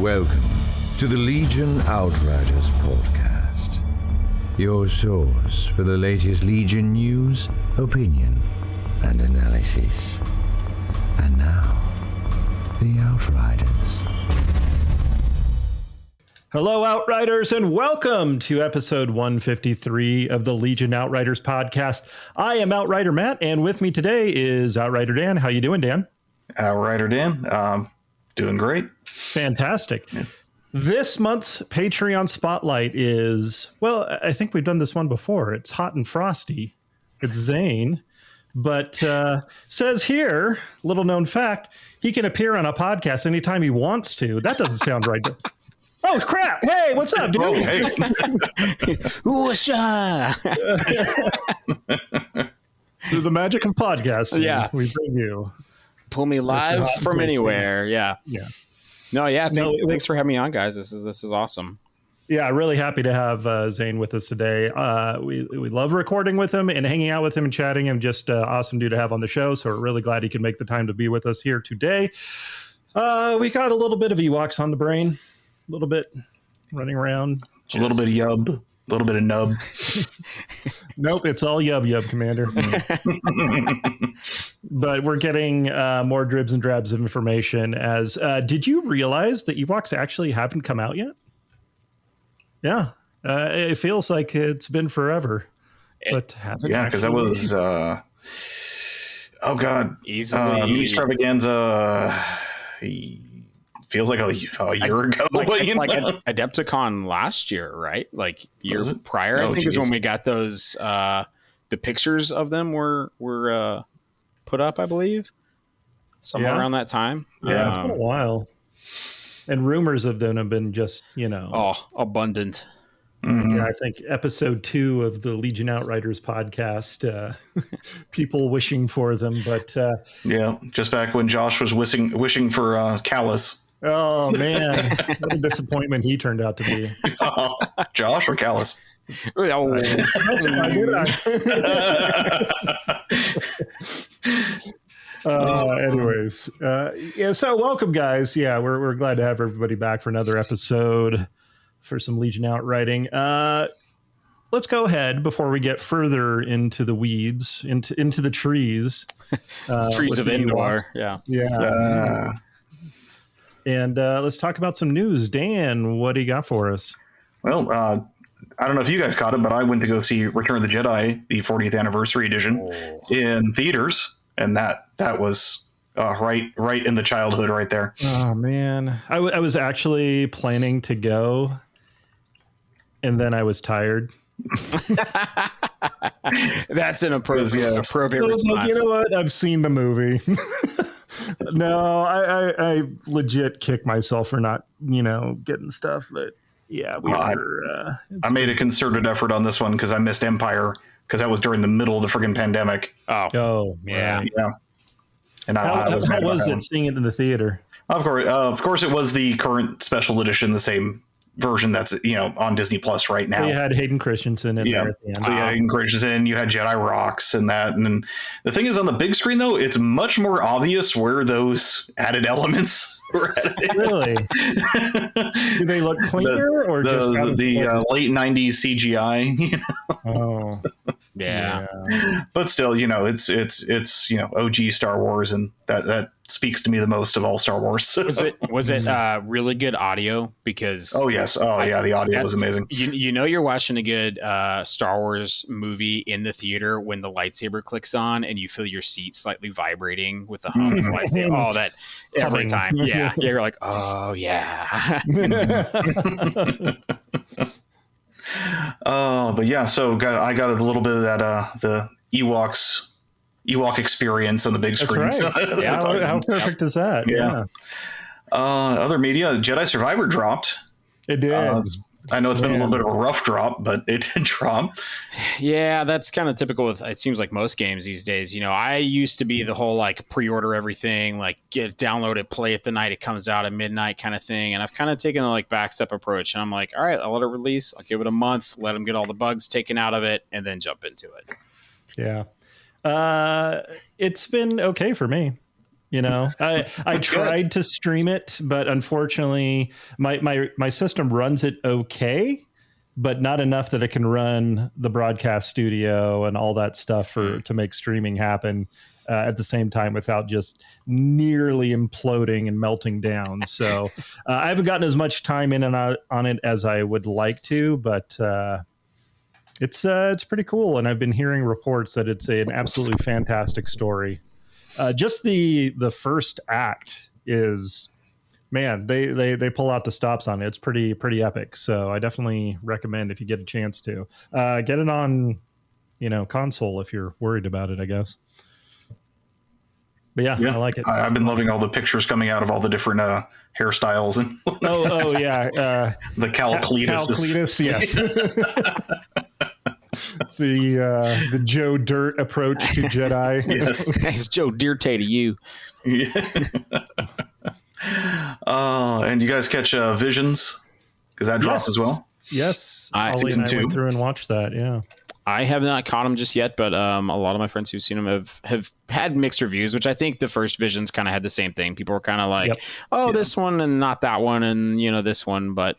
Welcome to the Legion Outriders podcast, your source for the latest Legion news, opinion, and analysis. And now, the Outriders. Hello, Outriders, and welcome to episode 153 of the Legion Outriders podcast. I am Outrider Matt, and with me today is Outrider Dan. How you doing, Dan? Outrider Dan, doing great. Fantastic. Yeah. This month's Patreon Spotlight is, well, I think we've done this one before. It's hot and frosty. It's Zane. But says here, little known fact, he can appear on a podcast anytime he wants to. That doesn't sound right. Oh, crap. Hey, what's up, dude? Oh, hey. Whoosha! Through the magic of podcasting, yeah, we bring you. Pull me live from anywhere. Yeah. Yeah. No, yeah. Thanks for having me on, guys. This is awesome. Yeah, really happy to have Zane with us today. We love recording with him and hanging out with him and chatting. Him, just awesome dude to have on the show. So we're really glad he could make the time to be with us here today. We got a little bit of Ewoks on the brain. A little bit running around. A little bit of Yub, a little bit of Nub. Nope, it's all Yub Yub, Commander. But we're getting more dribs and drabs of information. As did you realize that Ewoks actually haven't come out yet? Yeah, it feels like it's been forever. But yeah, because that was oh god, easily Extravaganza. Feels like a year ago. Like Adepticon last year, right? Like year prior, I think is when we got those. The pictures of them were put up, I believe, somewhere around that time. Yeah, it's been a while. And rumors of them have been just, abundant. Mm-hmm. Yeah, I think episode 2 of the Legion Outriders podcast, people wishing for them. But yeah, just back when Josh was wishing for Callus. Oh, man. What a disappointment he turned out to be. Josh or Callus? Oh. Anyways, so welcome, guys. Yeah, we're glad to have everybody back for another episode for some Legion Outriding. Let's go ahead before we get further into the weeds, into the trees. The trees of Endor. Yeah. And let's talk about some news. Dan, what do you got for us? Well, I don't know if you guys caught it, but I went to go see Return of the Jedi, the 40th anniversary edition, in theaters, and that was right in the childhood right there. Oh man, I was actually planning to go, and then I was tired. That's an appropriate response. Like, you know what? I've seen the movie. No, I legit kick myself for not, getting stuff. But yeah, I made a concerted effort on this one because I missed Empire because that was during the middle of the friggin' pandemic. Oh, yeah. Yeah. And how was it seeing it in the theater? Of course, it was the current special edition, the same version that's on Disney Plus right now. So you had Hayden Christensen in there at the end. So you had Hayden Christensen, you had Jedi Rocks and that. And then the thing is, on the big screen though, it's much more obvious where those added elements were added. Really? Do they look cleaner or just the late 90s CGI? Oh. Yeah. But still, it's OG Star Wars, and that speaks to me the most of all Star Wars. Was it really good audio? Because the audio was amazing. You're watching a good Star Wars movie in the theater when the lightsaber clicks on and you feel your seat slightly vibrating with the hum of the lightsaber. Oh, that every time. Yeah. You're like, oh yeah. But yeah, so I got a little bit of that the Ewok experience on the big screen. That's right. How perfect is that? Yeah. Other media, Jedi Survivor dropped. It did. I know it's been a little bit of a rough drop, but it did drop. Yeah, that's kind of typical with, it seems like most games these days. I used to be the whole pre-order everything, download it, play it the night it comes out at midnight kind of thing. And I've kind of taken the backstep approach, and I'm like, all right, I'll let it release. I'll give it a month, let them get all the bugs taken out of it, and then jump into it. Yeah. It's been okay for me. You know, I tried to stream it, but unfortunately, my system runs it okay, but not enough that it can run the broadcast studio and all that stuff to make streaming happen at the same time without just nearly imploding and melting down. So I haven't gotten as much time in and out on it as I would like to, but it's pretty cool. And I've been hearing reports that it's an absolutely fantastic story. Just the first act is, man, they pull out the stops on it. It's pretty epic. So I definitely recommend, if you get a chance to get it on, console if you're worried about it, I guess. But yeah, I like it. I've been loving all the pictures coming out of all the different hairstyles and oh yeah, the Calcletus. Yes. The Joe Dirt approach to Jedi. Yes, it's Joe Dirte to you. Yeah. And you guys catch Visions, because that drops as well. Yes, Ollie and I went through and watched that. Yeah. I have not caught them just yet, but a lot of my friends who've seen them have had mixed reviews, which I think the first Visions kind of had the same thing. People were kind of like, this one and not that one, and this one. But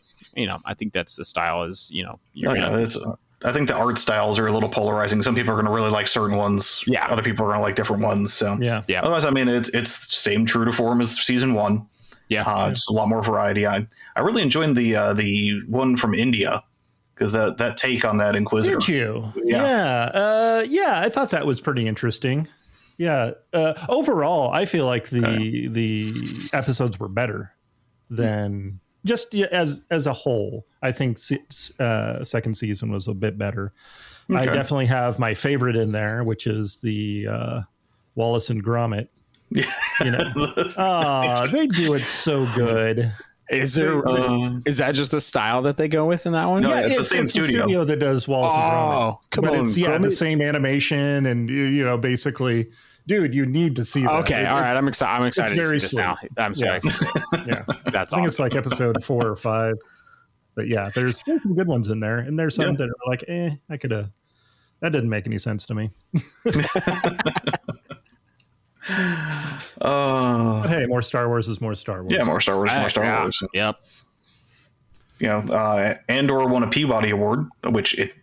I think that's the style. Is I think the art styles are a little polarizing. Some people are going to really like certain ones. Yeah. Other people are going to like different ones. So yeah. Otherwise, I mean, it's same true to form as season one. Yeah. Just a lot more variety. I really enjoyed the one from India, because that take on that Inquisitor. Did you? Yeah. I thought that was pretty interesting. Yeah. Overall, I feel like the episodes were better than just as a whole. I think second season was a bit better. Okay. I definitely have my favorite in there, which is the Wallace and Gromit. They do it so good. Is that just the style that they go with in that one? No, it's the same studio that does Wallace and Gromit. Come on, it's the same animation, and basically, dude, you need to see that. Okay, all right, I'm excited to see this now. I'm sorry. Yeah, that's I think it's like episode 4 or 5. But yeah, there's some good ones in there, and there's some that are like, I could have. That didn't make any sense to me. But hey, more Star Wars is more Star Wars. Yeah, more Star Wars, more Star Wars. Yep. Andor won a Peabody Award, which it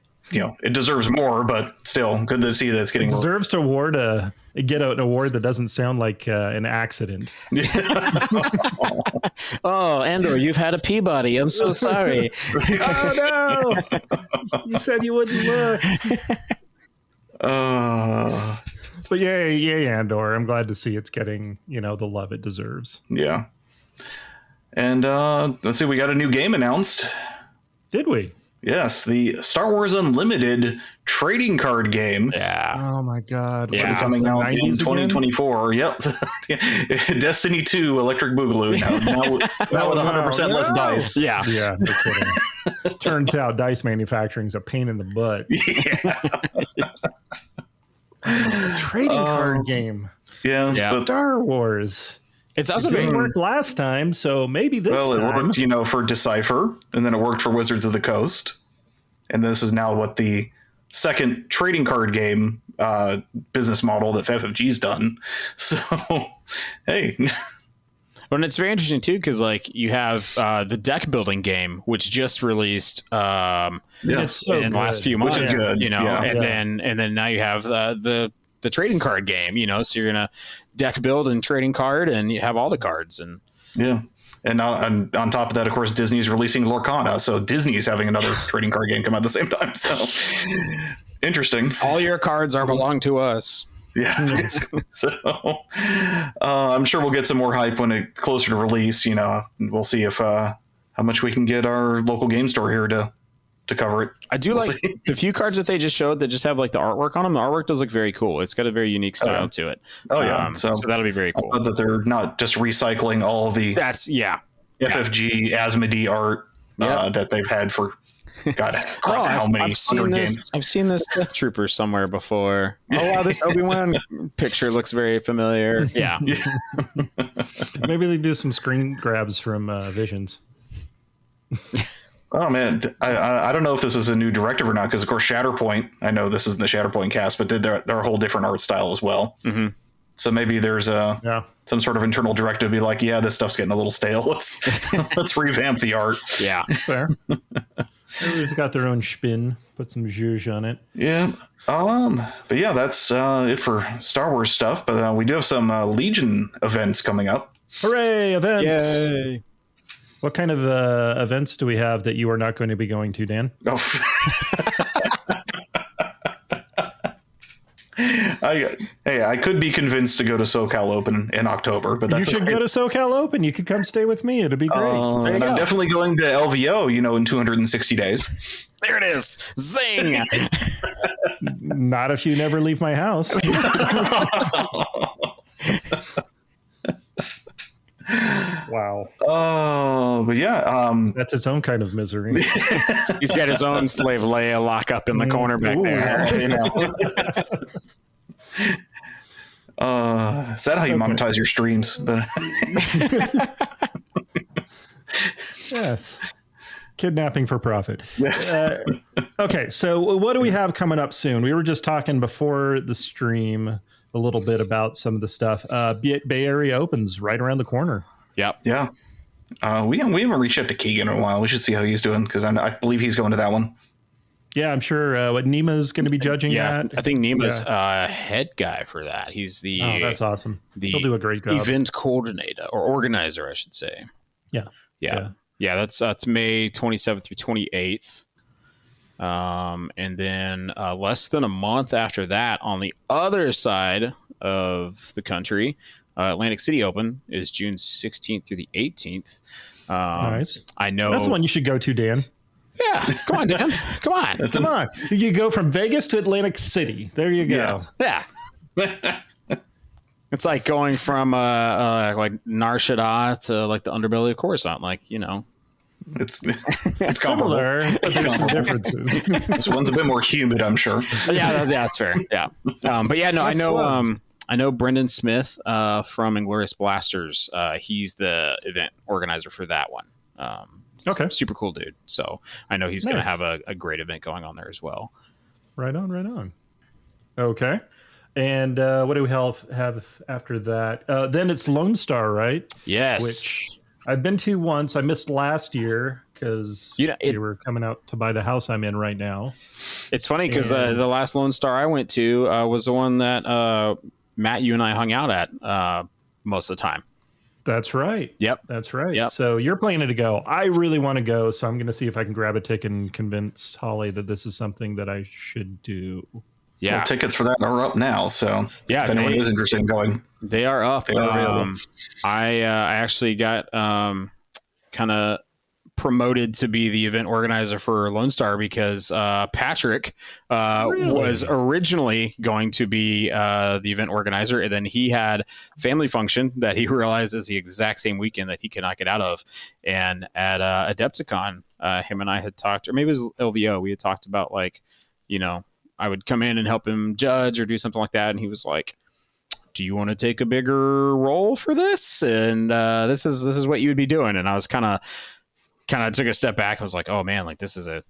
deserves more, but still good to see that it's getting. It deserves to get an award that doesn't sound like an accident. Oh, Andor, you've had a Peabody. I'm so sorry. Oh no! You said you wouldn't look. But yay, Andor. I'm glad to see it's getting, the love it deserves. Yeah. And let's see, we got a new game announced. Did we? Yes, the Star Wars Unlimited trading card game. Yeah. Oh my God. Yeah. Coming out in 2024. Again? Yep. Destiny 2 Electric Boogaloo. Now with 100% less dice. Yeah. Yeah. No kidding. Turns out dice manufacturing's a pain in the butt. Yeah. Trading card game. Yeah. Star Wars. It's also didn't work last time, so maybe this time. Well, it worked, for Decipher, and then it worked for Wizards of the Coast. And this is now what the second trading card game business model that FFG's done. So, hey. Well, and it's very interesting, too, because, you have the deck building game, which just released it's so in the last few months. Which is good. And then now you have the trading card game, so you're going to deck build and trading card, and you have all the cards. And on top of that, of course, Disney's releasing Lorcana, so Disney's having another trading card game come out at the same time. So interesting. All your cards belong to us. Yeah. So I'm sure we'll get some more hype when it's closer to release. We'll see if how much we can get our local game store here to cover it. I do like the few cards that they just showed that just have the artwork on them. The artwork does look very cool. It's got a very unique style to it. Oh yeah. So that'll be very cool. That they're not just recycling all the FFG Asmodee art that they've had for how many hundred games. I've seen this Death Trooper somewhere before. Oh wow, this Obi-Wan picture looks very familiar. Yeah. Maybe they do some screen grabs from Visions. Oh man, I don't know if this is a new directive or not, because of course Shatterpoint, I know this isn't the Shatterpoint cast, but did their whole different art style as well. Mm-hmm. So maybe there's some some sort of internal directive, be like, yeah, this stuff's getting a little stale. Let's revamp the art. Yeah. Fair. Everybody's got their own spin. Put some zhuzh on it. Yeah. But yeah, that's it for Star Wars stuff. But we do have some Legion events coming up. Hooray! Events. Yay. What kind of events do we have that you are not going to be going to, Dan? Oh. I could be convinced to go to SoCal Open in October, but that's you should go to SoCal Open. You could come stay with me. It'd be great. And I'm definitely going to LVO, in 260 days. There it is. Zing. Not if you never leave my house. Wow. Oh, but yeah. That's its own kind of misery. He's got his own slave Leia lock up in the corner back there. Is that how you monetize your streams? But yes. Kidnapping for profit. yes. Okay, so what do we have coming up soon? We were just talking before the stream a little bit about some of the stuff. Bay Area Opens right around the corner. Yep. Yeah. We haven't reached out to Keegan in a while. We should see how he's doing because I believe he's going to that one. Yeah, I'm sure. What Nima's going to be judging that. I think Nima's head guy for that. He's the that's awesome. He'll do a great job. Event coordinator or organizer, I should say. Yeah. That's May 27th through 28th. And then less than a month after that, on the other side of the country, Atlantic City Open is June 16th through the 18th. Nice. I know that's the one you should go to, Dan. Yeah, come on, Dan. Come on. Come on. You go from Vegas to Atlantic City. There you go. Yeah. It's like going from like Nar Shaddaa to like the underbelly of Coruscant. Like, It's similar, but there's some differences. This one's a bit more humid, I'm sure. Yeah, that's fair. Yeah. But yeah, no, I know Brendan Smith from Inglourious Blasters. He's the event organizer for that one. Okay. Super cool dude. So I know he's going to have a great event going on there as well. Right on. Okay. And what do we have after that? Then it's Lone Star, right? Yes. Which I've been to once. I missed last year because they were coming out to buy the house I'm in right now. It's funny because the last Lone Star I went to was the one that Matt, you and I hung out at most of the time. That's right. Yep. That's right. Yep. So you're planning to go. I really want to go, so I'm going to see if I can grab a ticket and convince Holly that this is something that I should do. Yeah. Well, tickets for that are up now, so if anyone is interested in going. They are up. They are available. I actually got kind of promoted to be the event organizer for Lone Star because Patrick was originally going to be the event organizer, and then he had family function that he realized is the exact same weekend that he cannot get out of. And at Adepticon, him and I had talked, or maybe it was LVO, we had talked about I would come in and help him judge or do something like that, and he was like, do you want to take a bigger role for this? And this is what you would be doing. And I was kind of took a step back. I was like, oh man, like this is a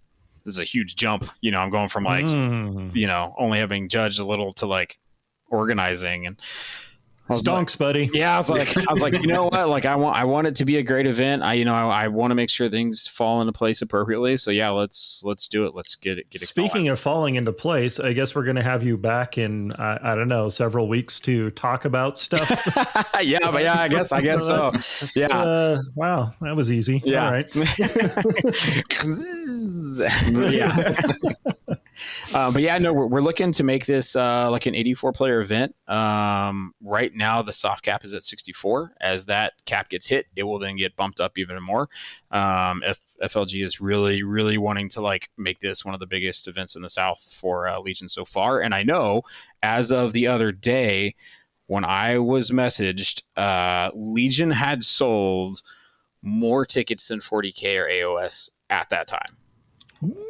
huge jump. I'm going from only having judged a little to like organizing, and stonks, buddy. Yeah, I was like, you know what? Like I want it to be a great event. I want to make sure things fall into place appropriately. So yeah, let's do it. Let's get it. Speaking of falling into place, I guess we're going to have you back in I don't know, several weeks to talk about stuff. I guess so. Yeah. Wow, that was easy. Yeah. All right. Yeah. But yeah, no, we're looking to make this like an 84 player event. Right now, the soft cap is at 64. As that cap gets hit, it will then get bumped up even more. FLG is really, really wanting to like make this one of the biggest events in the South for Legion so far. And I know as of the other day, when I was messaged, Legion had sold more tickets than 40K or AOS at that time.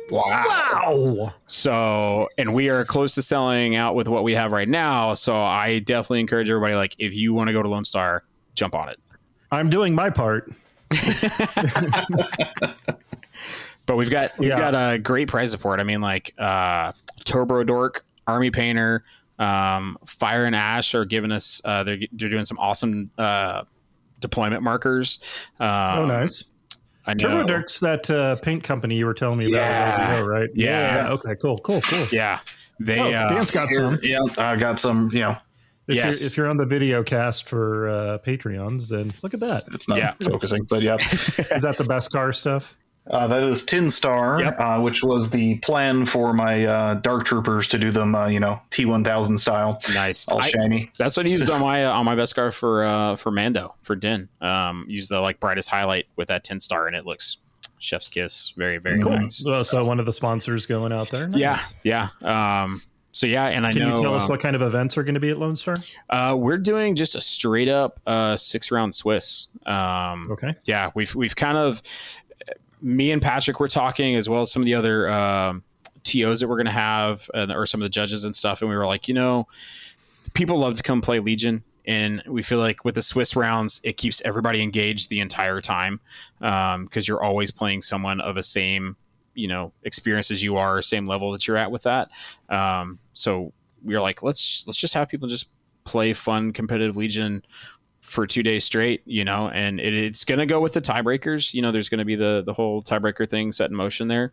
Wow. So, and we are close to selling out with what we have right now. So I definitely encourage everybody, like, if you want to go to Lone Star, jump on it. I'm doing my part. But we've got a great prize support. I mean, like, Turbo Dork, Army Painter, Fire and Ash are giving us they're doing some awesome deployment markers. Oh, nice. I know. TurboDirk's that paint company you were telling me about. Yeah. Right? Yeah. Okay. Cool. Yeah. They Dan's got some. Yeah, I got some. If you're on the video cast for Patreons, then look at that. It's not focusing, but yeah. Is that the best car stuff? That is Tin Star, which was the plan for my Dark Troopers to do them, T1000 style. Nice, all shiny. That's what I used on my best car for Mando for Din. Used the brightest highlight with that Tin Star, and it looks chef's kiss. Very very cool. nice. So one of the sponsors going out there. Nice. Yeah. So yeah, and I Can know. you tell us what kind of events are going to be at Lone Star? We're doing just a straight up 6-round Swiss. Okay. Yeah, we've kind of. Me and Patrick were talking, as well as some of the other TOs that we're going to have, or some of the judges and stuff. And we were like, people love to come play Legion. And we feel like with the Swiss rounds, it keeps everybody engaged the entire time, because you're always playing someone of a same, experience as you are, same level that you're at with that. So we were like, let's just have people just play fun, competitive Legion for 2 days straight, and it's going to go with the tiebreakers. There's going to be the whole tiebreaker thing set in motion there,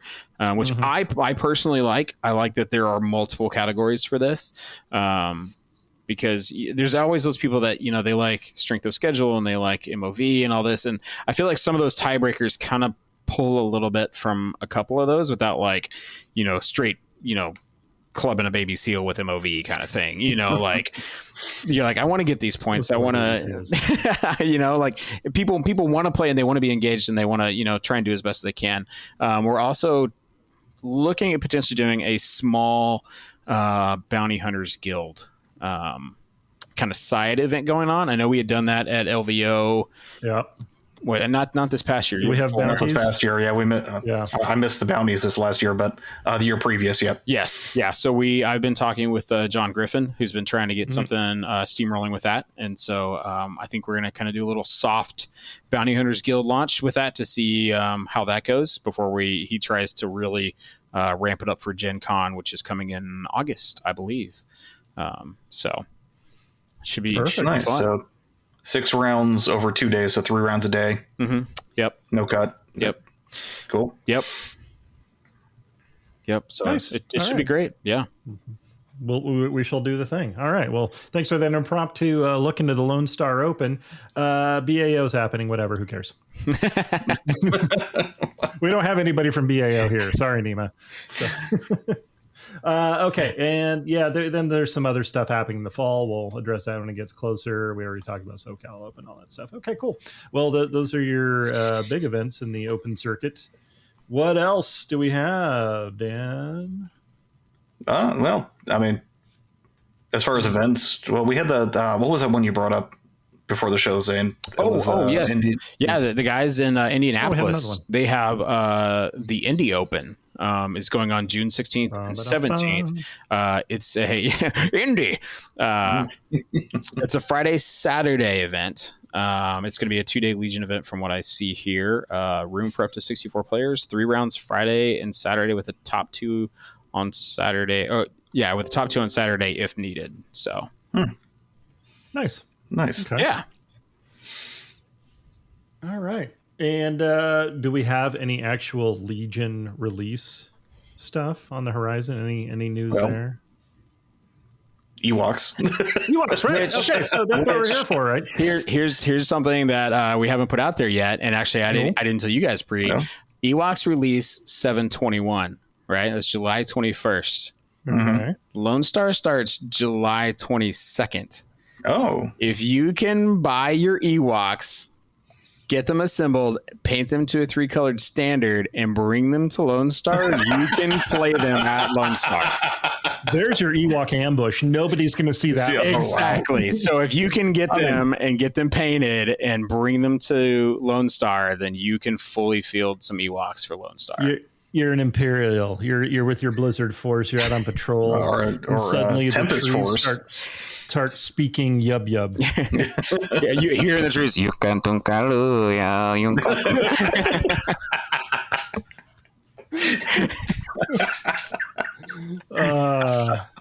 which I personally like. I like that there are multiple categories for this, because there's always those people that, they like strength of schedule and they like MOV and all this. And I feel like some of those tiebreakers kind of pull a little bit from a couple of those without straight, clubbing a baby seal with MOV kind of thing, you're like, I want to get these points. I want to, people want to play and they want to be engaged and they want to, try and do as best as they can. We're also looking at potentially doing a small bounty hunters guild kind of side event going on. I know we had done that at LVO. Yeah. Wait, not this past year. We have not bounties? this past year. Yeah, I missed the bounties this last year, but the year previous, yeah. Yes, yeah. So I've been talking with John Griffin, who's been trying to get something steamrolling with that, and so I think we're going to kind of do a little soft Bounty Hunters Guild launch with that to see how that goes before he tries to really ramp it up for Gen Con, which is coming in August, I believe. So should be nice. Fun. So 6 rounds over 2 days, so 3 rounds a day. Mm-hmm. Yep. No cut. Yep. Cool. Yep. So nice. it should be great. Yeah. We shall do the thing. All right. Well, thanks for that impromptu look into the Lone Star Open. BAO's happening. Whatever. Who cares? We don't have anybody from BAO here. Sorry, Nima. So. Okay, and then there's some other stuff happening in the fall. We'll address that when it gets closer. We already talked about SoCal Open, all that stuff. Okay, cool. Well, those are your big events in the open circuit. What else do we have, Dan? Well, I mean, as far as events, we had the what was that one you brought up before the show, Zane? Yes. The guys in Indianapolis, they have the Indy Open. Is going on June 16th and 17th. It's a Indy. It's a Friday, Saturday event. It's going to be a 2-day Legion event from what I see here. Room for up to 64 players, 3 rounds Friday and Saturday with the top 2 on Saturday. With the top 2 on Saturday if needed. So nice. Okay. Yeah. All right. And do we have any actual Legion release stuff on the horizon? Any news there? Ewoks. Ewoks, right? Okay, so that's what we're here for, right? Here's something that we haven't put out there yet, and actually I didn't tell you guys pre. No. Ewoks release 7/21, right? That's July 21st. Okay. Lone Star starts July 22nd. Oh, if you can buy your Ewoks, get them assembled, paint them to a 3-colored standard, and bring them to Lone Star, you can play them at Lone Star. There's your Ewok ambush. Nobody's going to see that. Exactly. So if you can get them and get them painted and bring them to Lone Star, then you can fully field some Ewoks for Lone Star. You're an Imperial. You're with your Blizzard Force. You're out on patrol. or suddenly Tempest the trees Force start speaking Yub Yub. Yeah, you hear in the trees. You can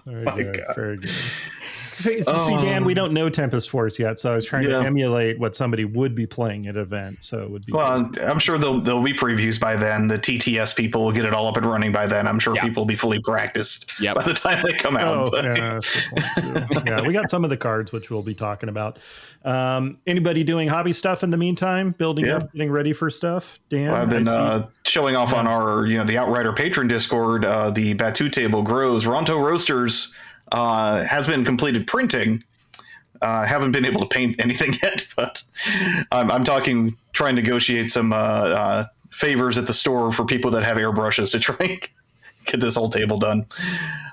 Very good. don't know Tempest Force yet, so I was trying to emulate what somebody would be playing at an event. So it would be. Well, I'm sure there'll be previews by then. The TTS people will get it all up and running by then. I'm sure people will be fully practiced by the time they come out. Yeah, we got some of the cards which we'll be talking about. Anybody doing hobby stuff in the meantime? Building up, getting ready for stuff. Dan, I've been showing off on our the Outrider patron Discord. The Batu table grows. Ronto Roasters has been completed printing. Haven't been able to paint anything yet, but I'm trying to negotiate some favors at the store for people that have airbrushes to try and get this whole table done.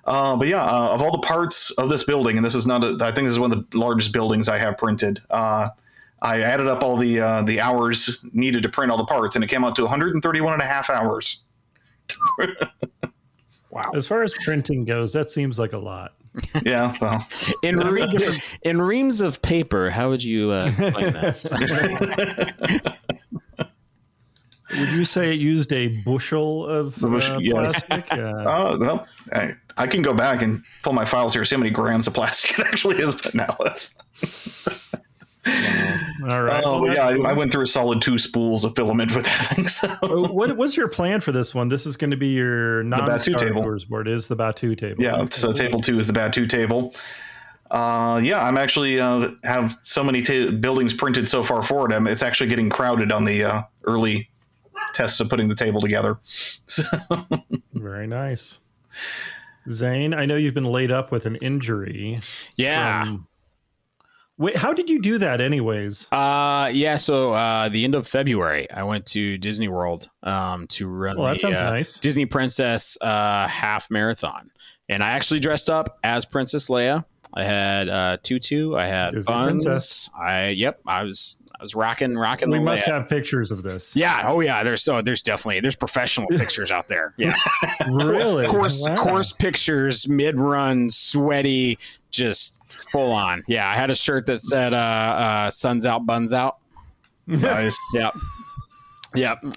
But of all the parts of this building, and this is I think this is one of the largest buildings I have printed. I added up all the hours needed to print all the parts, and it came out to 131 and a half hours. Wow. As far as printing goes, that seems like a lot. Yeah, well, in reams of paper, how would you explain this? Would you say it used a bushel of plastic? Well, I can go back and pull my files here, see how many grams of plastic it actually is, but now that's all right. I went through a solid 2 spools of filament with that thing. So. What was your plan for this one? This is going to be your non-Star Tours board. Is the Batu table? Yeah, so table 2 is the Batu table. I'm actually have so many buildings printed so far for them. It's actually getting crowded on the early tests of putting the table together. So. Very nice. Zane, I know you've been laid up with an injury. Yeah. Wait, how did you do that anyways? So the end of February, I went to Disney World to run that sounds nice. Disney Princess half marathon. And I actually dressed up as Princess Leia. I had tutu, I had Disney buns. Princess. I was rocking. We must have pictures of this. Yeah. Oh yeah. There's professional pictures out there. Yeah. Really? Course pictures, mid-run, sweaty, just full on. Yeah. I had a shirt that said "Suns out, buns out." Nice. Yeah.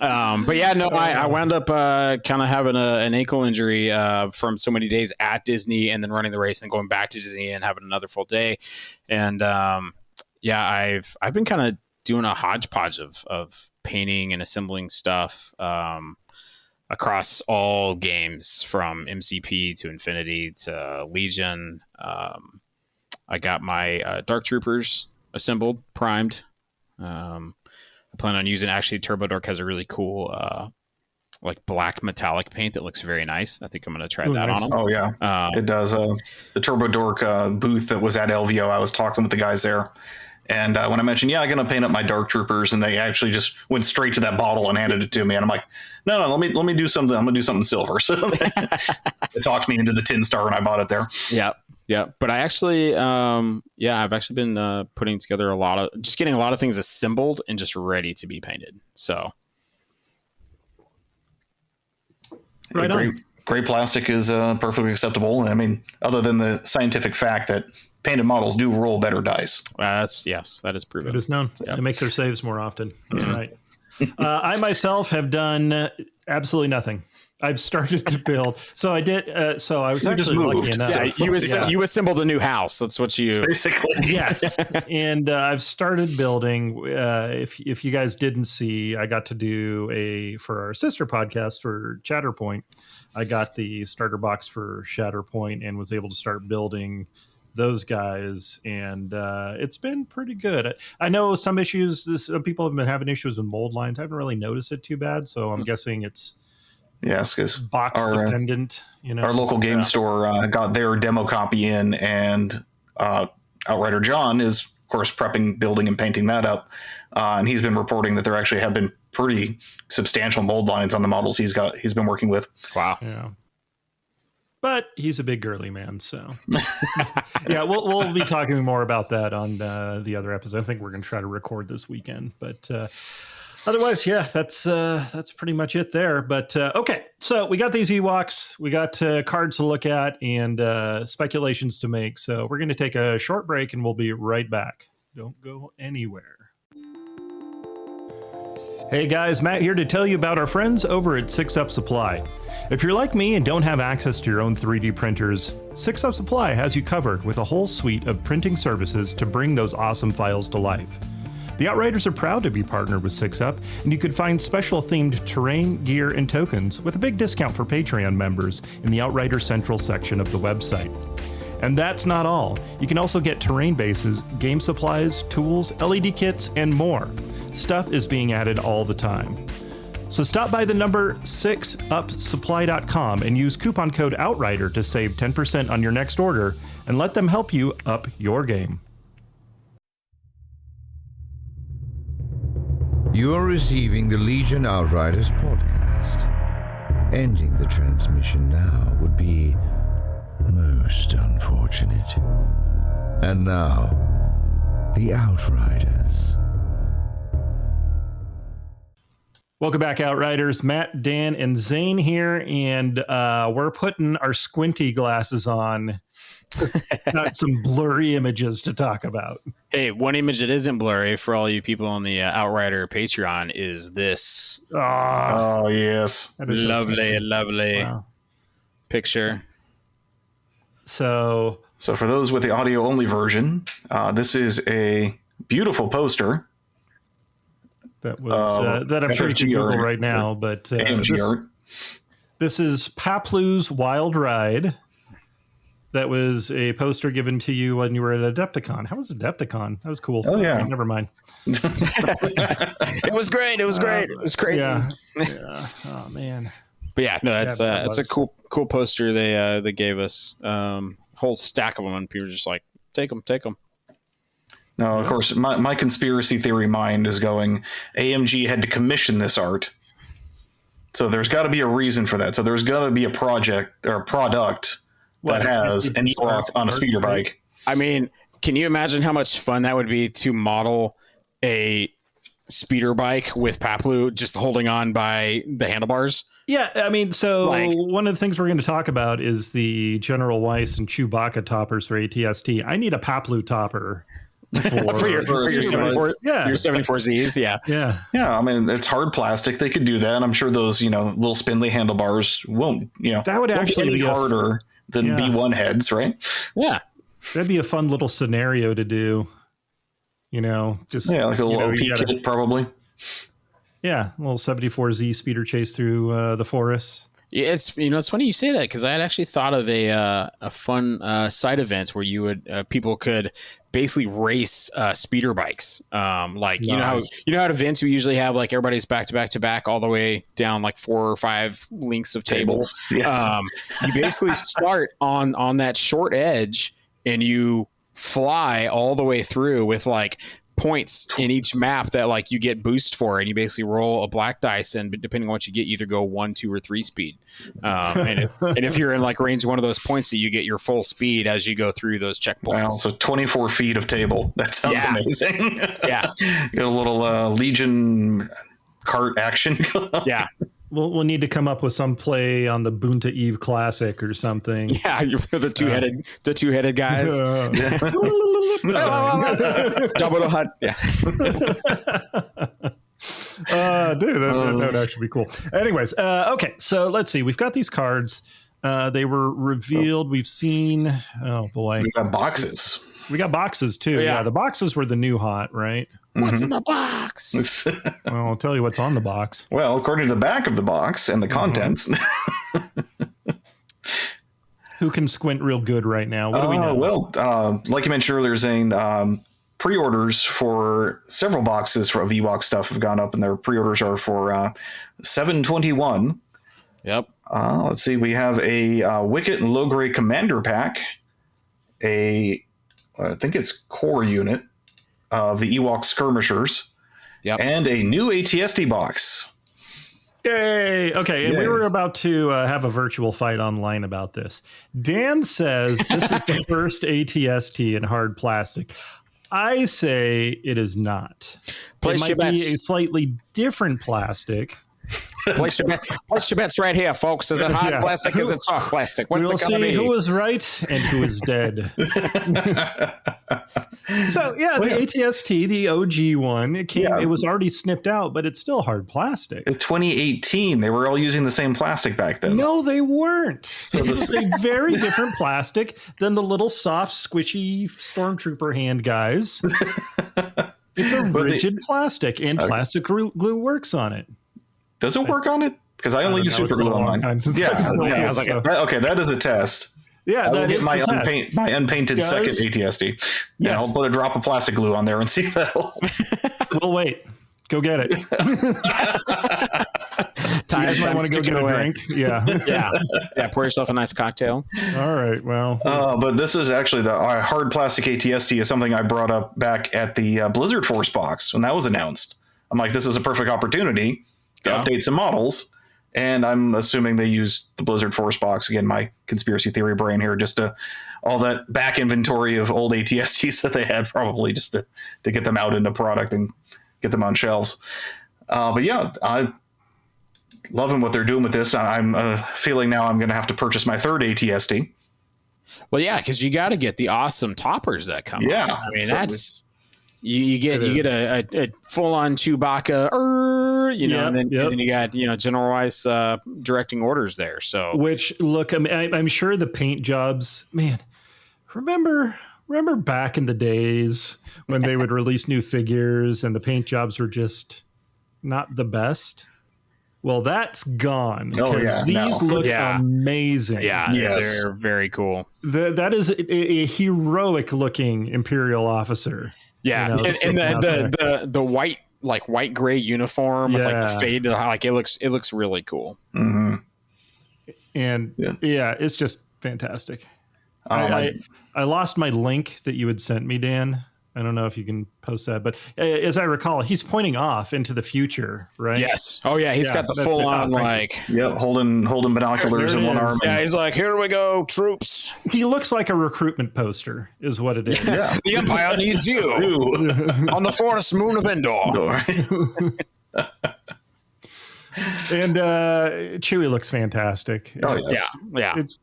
I wound up kind of having an ankle injury from so many days at Disney and then running the race and going back to Disney and having another full day. And I've been kind of doing a hodgepodge of painting and assembling stuff across all games from MCP to Infinity to Legion. I got my Dark Troopers assembled, primed. I plan on using, actually, Turbo Dork has a really cool like black metallic paint that looks very nice. I think I'm going to try that on them. Oh yeah, it does. The Turbo Dork booth that was at LVO, I was talking with the guys there. And when I mentioned, I'm going to paint up my Dark Troopers, and they actually just went straight to that bottle and handed it to me. And I'm like, no, let me do something. I'm going to do something silver. So it talked me into the Tin Star, and I bought it there. Yeah. But I actually, I've actually been putting together getting a lot of things assembled and just ready to be painted. So. Right on. Gray plastic is perfectly acceptable. I mean, other than the scientific fact that painted models do roll better dice. That is proven. It is known. Yep. It makes their saves more often. That's right. I myself have done absolutely nothing. I've started to build. So I did. So I was actually lucky enough. Yeah, you assembled a new house. That's what you basically. Yes, and I've started building. If you guys didn't see, I got to do for our sister podcast for Chatterpoint. I got the starter box for Shatterpoint and was able to start building those guys, and it's been pretty good. I know some issues. Some people have been having issues with mold lines. I haven't really noticed it too bad, so I'm guessing it's because box dependent. Our local game store got their demo copy in, and Outrider John is of course prepping, building, and painting that up. And he's been reporting that there actually have been pretty substantial mold lines on the models he's been working with. Wow. Yeah. But he's a big girly man, so yeah, we'll be talking more about that on the other episode. I think we're going to try to record this weekend, but otherwise, that's pretty much it there. But okay, so we got these Ewoks, we got cards to look at, and speculations to make. So we're going to take a short break, and we'll be right back. Don't go anywhere. Hey guys, Matt here to tell you about our friends over at 6 Up Supply. If you're like me and don't have access to your own 3D printers, 6 Up Supply has you covered with a whole suite of printing services to bring those awesome files to life. The Outriders are proud to be partnered with 6 Up, and you can find special themed terrain, gear, and tokens with a big discount for Patreon members in the Outrider Central section of the website. And that's not all. You can also get terrain bases, game supplies, tools, LED kits, and more. Stuff is being added all the time. So stop by the number 6upsupply.com and use coupon code OUTRIDER to save 10% on your next order, and let them help you up your game. You are receiving the Legion Outriders podcast. Ending the transmission now would be most unfortunate. And now, the Outriders. Welcome back, Outriders. Matt, Dan, and Zane here, and we're putting our squinty glasses on. Got some blurry images to talk about. Hey, one image that isn't blurry for all you people on the Outrider Patreon is this. Oh, yes. That is so Lovely, sexy. lovely Wow. picture. So For those with the audio only version, this is a beautiful poster. that was that I'm sure you can FFG Google art. right now, but AMG art. this is Paplu's Wild Ride. That was a poster given to you when you were at Adepticon. How was Adepticon? That was cool. Oh, yeah. Never mind. It was great. It was great. It was crazy. Yeah. Oh man. But yeah, no, that's Yeah, that that's a was. cool poster they gave us. Whole stack of them, and people were just like, take them. Now, of course, my conspiracy theory mind is going, AMG had to commission this art. So there's got to be a reason for that. So there's got to be a project or a product that has an Ewok on a speeder bike. I mean, can you imagine how much fun that would be to model a speeder bike with Paplu just holding on by the handlebars? Yeah, I mean, so Like- one of the things we're going to talk about is the General Weiss and Chewbacca toppers for ATST. I need a Paplu topper For your 74, Yeah. your 74Zs, yeah. Yeah. Yeah, I mean, it's hard plastic. They could do that. I'm sure those, little spindly handlebars won't, That would won't actually any be harder than Yeah. B1 heads, right? Yeah. That'd be a fun little scenario to do. Just Yeah, like a little you OP gotta- kit, probably. Yeah, a little 74Z speeder chase through the forest. Yeah, it's funny you say that, because I had actually thought of a fun side event where you would people could basically race speeder bikes. Like you know how at events we usually have like everybody's back to back all the way down like 4 or 5 links of tables. Yeah. You basically start on that short edge and you fly all the way through with like points in each map that like you get boost for, and you basically roll a black dice, and depending on what you get, you either go 1, 2, or 3 speed. And if you're in like range one of those points, that you get your full speed as you go through those checkpoints. Wow, so 24 feet of table. That sounds Yeah. amazing. Yeah, Got a little Legion cart action. yeah, We'll need to come up with some play on the Boonta Eve Classic or something. yeah. You're the two-headed guys. Double the hut. Yeah. Dude, that would actually be cool. Anyways, okay, so let's see. We've got these cards. They were revealed. We've seen. Oh boy, We got boxes. we got boxes too. Yeah. Yeah, the boxes were the new hot, right? What's in the box? Well, I'll tell you what's on the box. Well, according to the back of the box and the contents. Who can squint real good right now? What do we know? Well, like you mentioned earlier, Zane, pre-orders for several boxes for Ewok stuff have gone up, and their pre-orders are for 7/21. Yep. Let's see. We have a Wicket and Logray Commander pack, I think it's core unit of the Ewok Skirmishers, Yep. and a new ATSD box. Yay! Okay, and we Yay. were about to have a virtual fight online about this. Dan says this is the first ATST in hard plastic. I say it is not. Place it your might be bets. a slightly different plastic, Place your bets right here, folks. Is it hard plastic? Is it soft plastic? What's We'll it gonna see be? who was right and who is dead. So the ATST, the OG one, it came. Yeah. It was already snipped out, but it's still hard plastic. In 2018, they were all using the same plastic back then. No, they weren't. So this is a very different plastic than the little soft, squishy stormtrooper hand guys. It's a rigid plastic, and plastic glue works on it. Does it work on it? Because I only use super glue on mine. I was like, Okay, that is a test. yeah, that is my the test. my unpainted second ATSD. Yeah, I'll put a drop of plastic glue on there and see if that helps. We'll wait. Go get it. Time I want to go get a drink. Yeah. Yeah. Pour yourself a nice cocktail. All right. Well. But this is actually the hard plastic ATSD is something I brought up back at the Blizzard Force box when that was announced. I'm like, this is a perfect opportunity to update some models. And I'm assuming they used the Blizzard Force box. Again, my conspiracy theory brain here, just to all that back inventory of old ATSTs that they had, probably just to get them out into product and get them on shelves. But yeah, I'm loving what they're doing with this. I'm feeling now I'm going to have to purchase my third ATST. Well, yeah, because you got to get the awesome toppers that come. Yeah, I mean that's you get a full on Chewbacca, and then you got General Weiss directing orders there. So which look, I'm sure the paint jobs, man. Remember back in the days when they would release new figures and the paint jobs were just not the best? Well, that's gone. These look amazing. Yeah, they're very cool. That is a heroic looking Imperial officer. Yeah, and the white gray uniform with like the fade, like it looks really cool. Mm-hmm. And it's just fantastic. I lost my link that you had sent me, Dan. I don't know if you can post that, but as I recall, he's pointing off into the future, right? Yes. Oh yeah, he's got the full on holding binoculars in one arm. Yeah, he's like, here we go, troops. He looks like a recruitment poster, is what it is. Yeah. The Empire needs you on the forest moon of Endor. And Chewie looks fantastic. Oh yes. Yeah. It's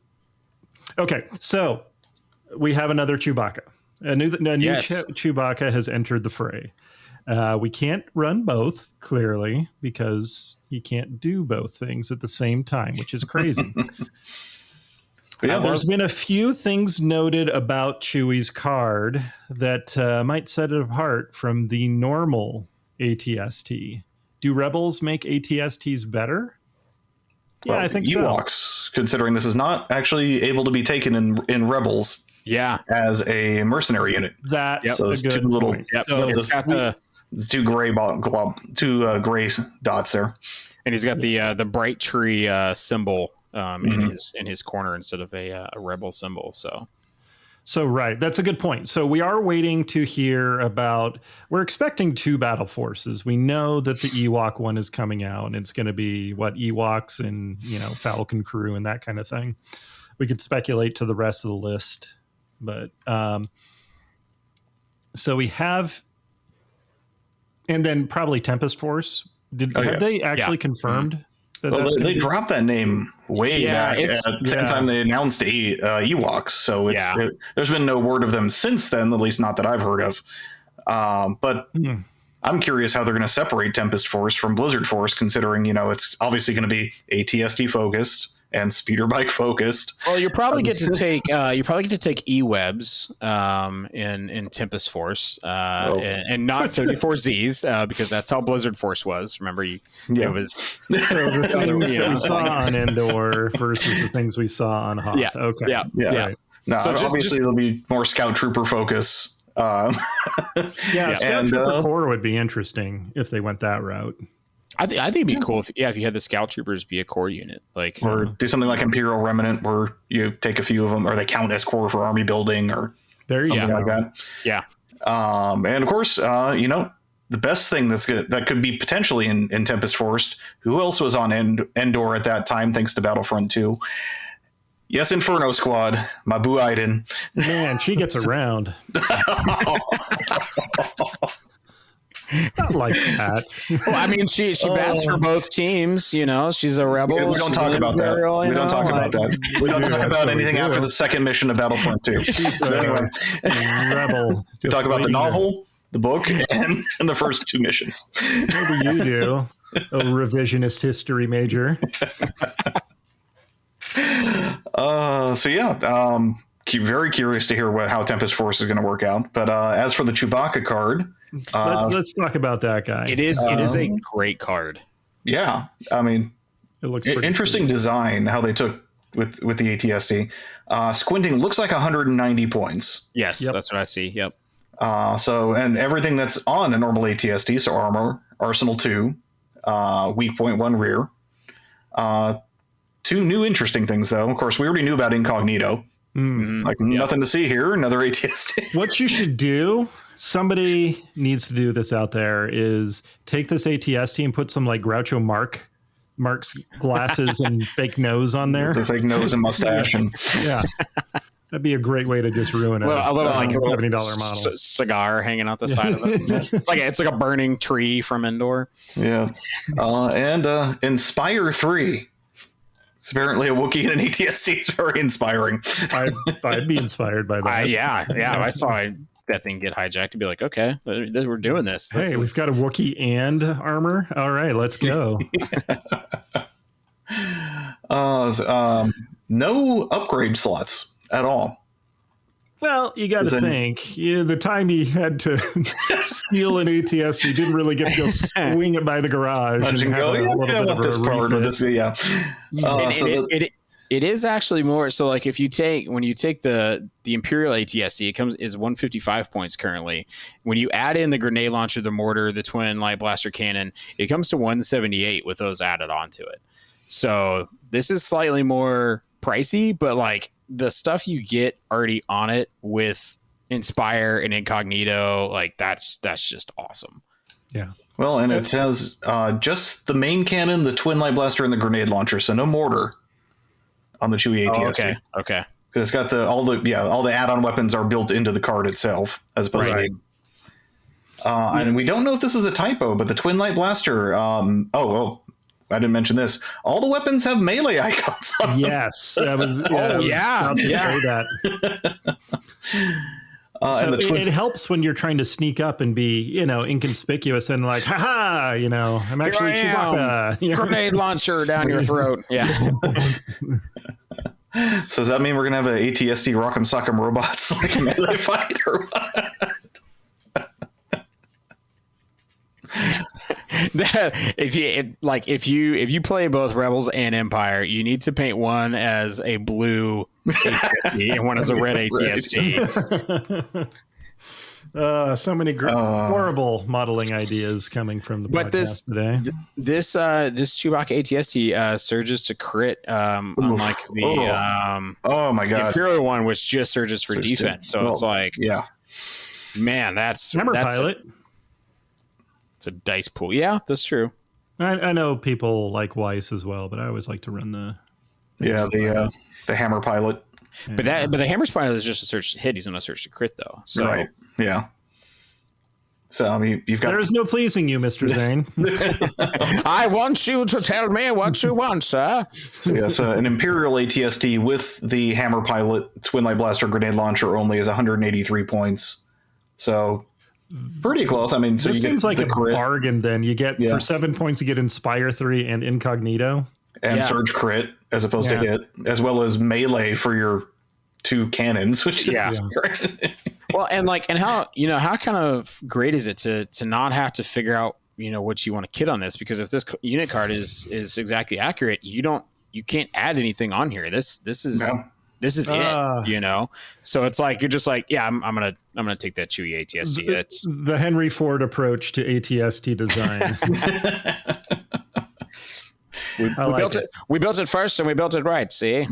okay. So we have another Chewbacca. A new Chewbacca has entered the fray. We can't run both, clearly, because he can't do both things at the same time, which is crazy. There's been a few things noted about Chewie's card that might set it apart from the normal ATST. Do Rebels make ATSTs better? Well, I think Ewoks, so. Considering this is not actually able to be taken in Rebels. Yeah, as a mercenary unit. That's so a good two little, point. So it's got the two gray gray dots there, and he's got the bright tree symbol in his corner instead of a rebel symbol. So right, that's a good point. So we are waiting to hear about. We're expecting 2 battle forces. We know that the Ewok one is coming out, and it's going to be Ewoks and Falcon Crew and that kind of thing. We could speculate to the rest of the list. But so we have, and then probably Tempest Force. Have they actually confirmed that? They dropped that name way back at the same time they announced Ewoks. So there's been no word of them since then, at least not that I've heard of. But I'm curious how they're going to separate Tempest Force from Blizzard Force, considering it's obviously going to be ATST focused and speeder bike focused. Well, you probably get to take E-Webs in Tempest Force and not 34Zs because that's how Blizzard Force was. Remember, it was so the things that we saw on Endor versus the things we saw on Hoth. Yeah. Okay. Yeah. Right. No, so obviously there'll be more Scout Trooper focus. Scout Trooper Corps would be interesting if they went that route. I think it'd be cool if you had the Scout Troopers be a core unit, or do something like Imperial Remnant, where you take a few of them, or they count as core for army building, or something like that. Yeah. And of course, the best thing that could be potentially in Tempest Force. Who else was on Endor at that time, thanks to Battlefront 2? Yes, Inferno Squad, my boo Iden. Man, she gets around. Not like that. Well, I mean, she bats for both teams. You know, she's a rebel. We don't talk about that. We don't talk about that. We don't talk about anything after the second mission of Battlefront 2. Anyway, rebel. Talk about the novel, the book, and the first two missions. Maybe you do. A revisionist history major. Very curious to hear how Tempest Force is going to work out. But as for the Chewbacca card, let's talk about that guy. It is a great card. Yeah, I mean, It looks interesting design how they took with the ATSD. Squinting looks like 190 points. Yes, that's what I see. Yep. And everything that's on a normal ATSD, so armor, Arsenal 2, weak point 1 rear. Two new interesting things, though. Of course, we already knew about Incognito. Nothing to see here. Another ATSD. What you should do, somebody needs to do this out there, is take this ATST and put some like Groucho Mark's glasses and fake nose on there. The fake nose and mustache. And yeah. That'd be a great way to just ruin it. A little like $70 model. Cigar hanging out the side of it. It's like a burning tree from Endor. Yeah. And Inspire 3. It's apparently a Wookiee and an ATST. It's very inspiring. I'd be inspired by that. If I saw that thing get hijacked, I'd be like, okay, we're doing this. We've got a Wookiee and armor. All right, let's go. No upgrade slots at all. Well, you got to think. The time he had to steal an ATS, he didn't really get to go swing it by the garage. I want this part or this. Yeah. It is actually more. So, like, when you take the Imperial ATSD, it is 155 points currently. When you add in the grenade launcher, the mortar, the twin light blaster cannon, it comes to 178 with those added onto it. So this is slightly more pricey, but like the stuff you get already on it with Inspire and Incognito, like that's just awesome. Yeah. Well, and it has just the main cannon, the twin light blaster, and the grenade launcher, so no mortar on the Chewie ATSD. Okay. Because it's got all the add-on weapons are built into the card itself, as opposed to. And we don't know if this is a typo, but the twin light blaster. I didn't mention this. All the weapons have melee icons on them. Yes. That was, and it helps when you're trying to sneak up and be, inconspicuous and like, haha, I'm actually Chewbacca. Grenade launcher down your throat. Yeah. So does that mean we're going to have an ATSD Rock'em Sock'em Robots like a melee fight or what? If you play both Rebels and Empire, you need to paint one as a blue ATSD and one as a red ATSD. So many horrible modeling ideas coming from the podcast today. This Chewbacca ATST surges to crit, unlike the my god, the Imperial one, which just surges for defense. So it's like, man, that's pilot. It's a dice pool. Yeah, that's true. I know people like Weiss as well, but I always like to run the Hammer pilot. But the Hammer's pilot is just a search to hit. He's not a search to crit though. So right. Yeah. So I mean, you've got. There is no pleasing you, Mr. Zane. I want you to tell me what you want, sir. So an Imperial ATSD with the Hammer pilot, twin light blaster, grenade launcher only is 183 points. So. Pretty close. I mean, so this seems like a bargain. Then you get for 7 points, you get Inspire 3 and Incognito and Surge crit as opposed to hit, as well as melee for your two cannons. Which is great. Well, and how kind of great is it to not have to figure out what you want to kit on this, because if this unit card is exactly accurate, you can't add anything on here. This is. No. This is it, So it's like you're just like, I'm gonna take that Chewie ATSD. It's the Henry Ford approach to ATST design. we built it first, and we built it right. See.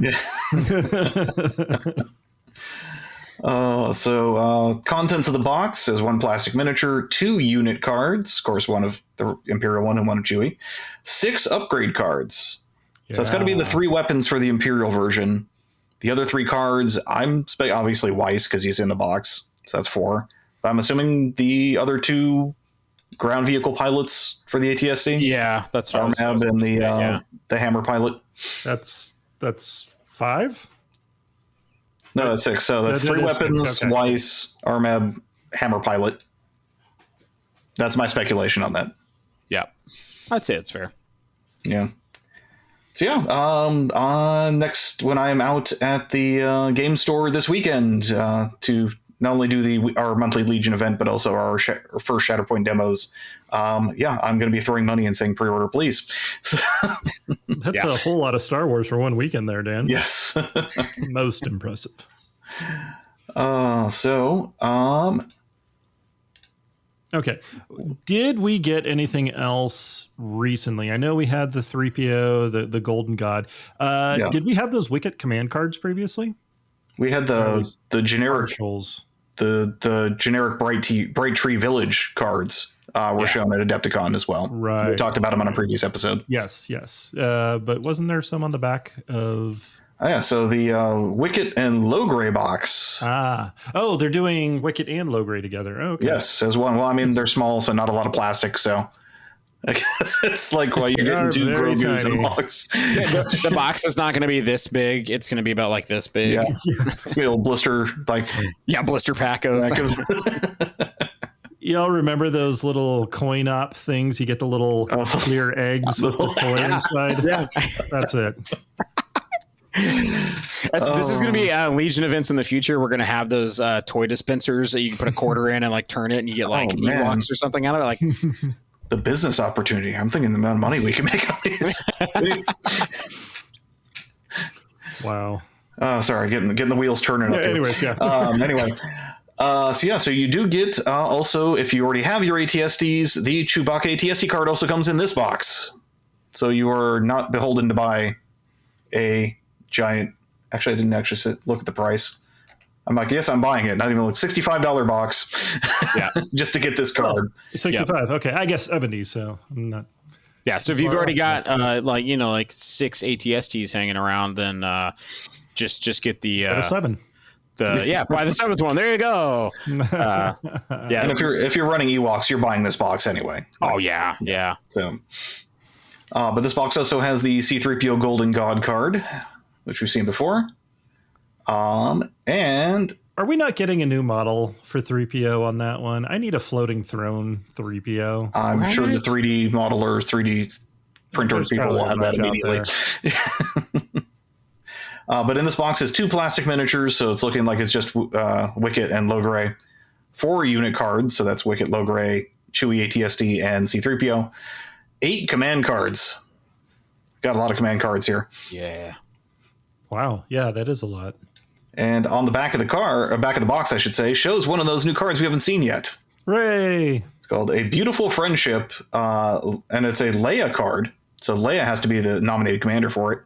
Contents of the box is 1 plastic miniature, 2 unit cards, of course, one of the Imperial one and one of Chewie, 6 upgrade cards. So it's got to be the 3 weapons for the Imperial version. The other 3 cards, I'm obviously Weiss because he's in the box, so that's 4. But I'm assuming the other 2 ground vehicle pilots for the ATSD. Yeah, that's what I was Armab and gonna say, yeah. the Hammer pilot. That's 5. No, that's 6. So that's That 3 is 6, weapons, okay. Weiss, Armab, Hammer pilot. That's my speculation on that. Yeah, I'd say it's fair. Yeah. So yeah, next when I'm out at the game store this weekend to not only do our monthly Legion event, but also our first Shatterpoint demos. I'm going to be throwing money and saying pre-order, please. That's a whole lot of Star Wars for one weekend there, Dan. Yes. Most impressive. Okay. Did we get anything else recently? I know we had the 3PO, the Golden God. Did we have those Wicket command cards previously? We had the generic partials. The generic Bright Tree Village cards were shown at Adepticon as well. Right. We talked about them on a previous episode. Yes. But wasn't there some on the back of... Oh, yeah, so the Wicket and Logray box. Oh, they're doing Wicket and Logray together. Okay. Yes, as one. Well, I mean, they're small, so not a lot of plastic, so I guess it's like why you're getting 2 Grogu's in a box. The box is not going to be this big. It's going to be about like this big. Yeah, it's going to be a little blister, blister pack of... Y'all remember those little coin op things? You get the little clear eggs with the toy inside? Yeah, that's it. This is going to be Legion events in the future. We're going to have those toy dispensers that you can put a quarter in and turn it, and you get Ewoks or something out of it. The business opportunity. I'm thinking the amount of money we can make on these. Wow. Sorry, getting the wheels turning. Anyways, yeah. So you do get also, if you already have your ATSDs, the Chewbacca ATSD card also comes in this box. So you are not beholden to buy a giant. Actually, I didn't look at the price. I'm like, yes, I'm buying it. Not even like $65 box. Yeah, just to get this card. 65. Yeah. Okay, I guess 70. So I'm not. Yeah. So if you've already got 6 ATSTs hanging around, then just get the 7. Buy the 7th one. There you go. And if you're running Ewoks, you're buying this box anyway. Oh yeah. So, but this box also has the C-3PO Golden God card, which we've seen before. And are we not getting a new model for 3PO on that one? I need a floating throne 3PO. I'm sure the 3D modeler, 3D printer people will have that immediately. But in this box is 2 plastic miniatures, so it's looking like it's just Wicket and Logray. 4 unit cards, so that's Wicket, Logray, Chewie ATSD, and C-3PO. 8 command cards. Got a lot of command cards here. Yeah. Wow. Yeah, that is a lot. And on the back of the box, I should say, shows one of those new cards we haven't seen yet. Hooray! It's called A Beautiful Friendship, and it's a Leia card. So Leia has to be the nominated commander for it.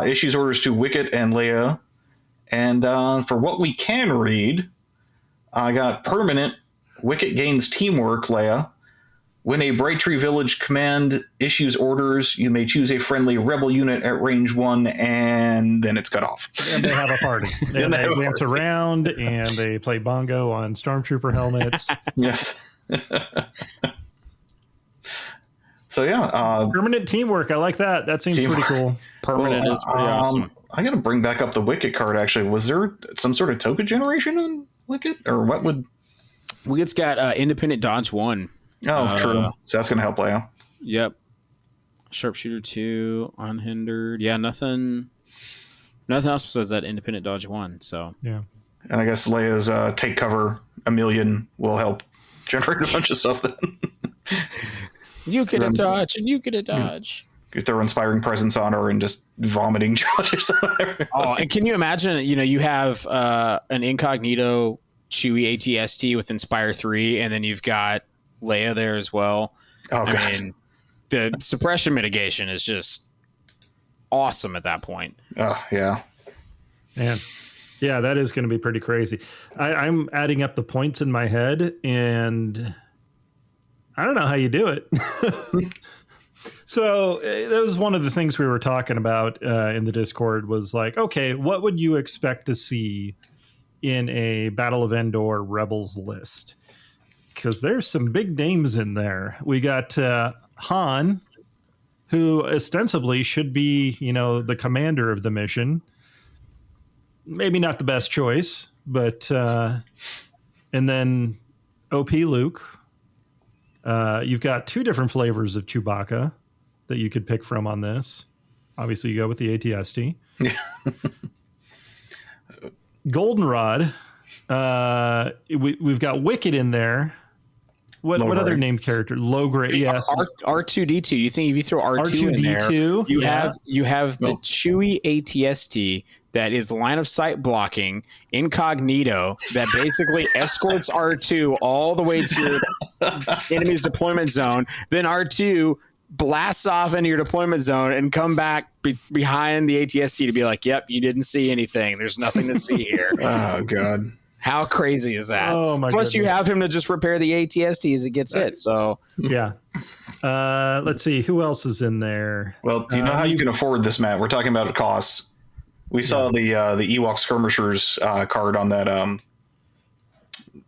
Issues orders to Wicket and Leia. And for what we can read, I got permanent Wicket gains teamwork, Leia. When a Bright Tree Village command issues orders, you may choose a friendly rebel unit at range 1, and then it's cut off. And they have a party. And they dance around, and they play bongo on Stormtrooper helmets. Yes. So, yeah. Permanent teamwork. I like that. That seems pretty cool. Permanent is pretty awesome. I got to bring back up the Wicket card, actually. Was there some sort of token generation on Wicket? Or what would... Wicket's got Independent Dodge 1. Oh, true. So that's going to help Leia. Yep. Sharpshooter 2, unhindered. Yeah, nothing else besides that Independent Dodge 1. So yeah. And I guess Leia's take cover a million will help generate a bunch of stuff. Then you get a dodge and you get a dodge. Get their inspiring presence on her and just vomiting charges on her. Oh, and can you imagine? You have an incognito Chewie ATST with Inspire 3, and then you've got Leia there as well. Oh, God. I mean, the suppression mitigation is just awesome at that point. Oh, yeah. Man. Yeah, that is going to be pretty crazy. I'm adding up the points in my head, and I don't know how you do it. So that was one of the things we were talking about in the Discord was like, okay, what would you expect to see in a Battle of Endor Rebels list? because there's some big names in there. We got Han, who ostensibly should be, the commander of the mission. Maybe not the best choice, but and then OP Luke. You've got 2 different flavors of Chewbacca that you could pick from on this. Obviously, you go with the ATST. Goldenrod. We've got Wicket in there. What other named character? Logray. Yes. R2D2. You think if you throw R2 in there, you have the Chewie ATST that is line of sight blocking incognito that basically escorts R2 all the way to your enemy's deployment zone. Then R2 blasts off into your deployment zone and come back behind the ATST to be like, yep, you didn't see anything. There's nothing to see here. Oh, God. How crazy is that? Oh, my Plus, goodness. you have him to just repair the ATST as it gets hit. So, yeah. Let's see. Who else is in there? Well, do you know how you can afford this, Matt? We're talking about a cost. We saw the Ewok skirmishers card on that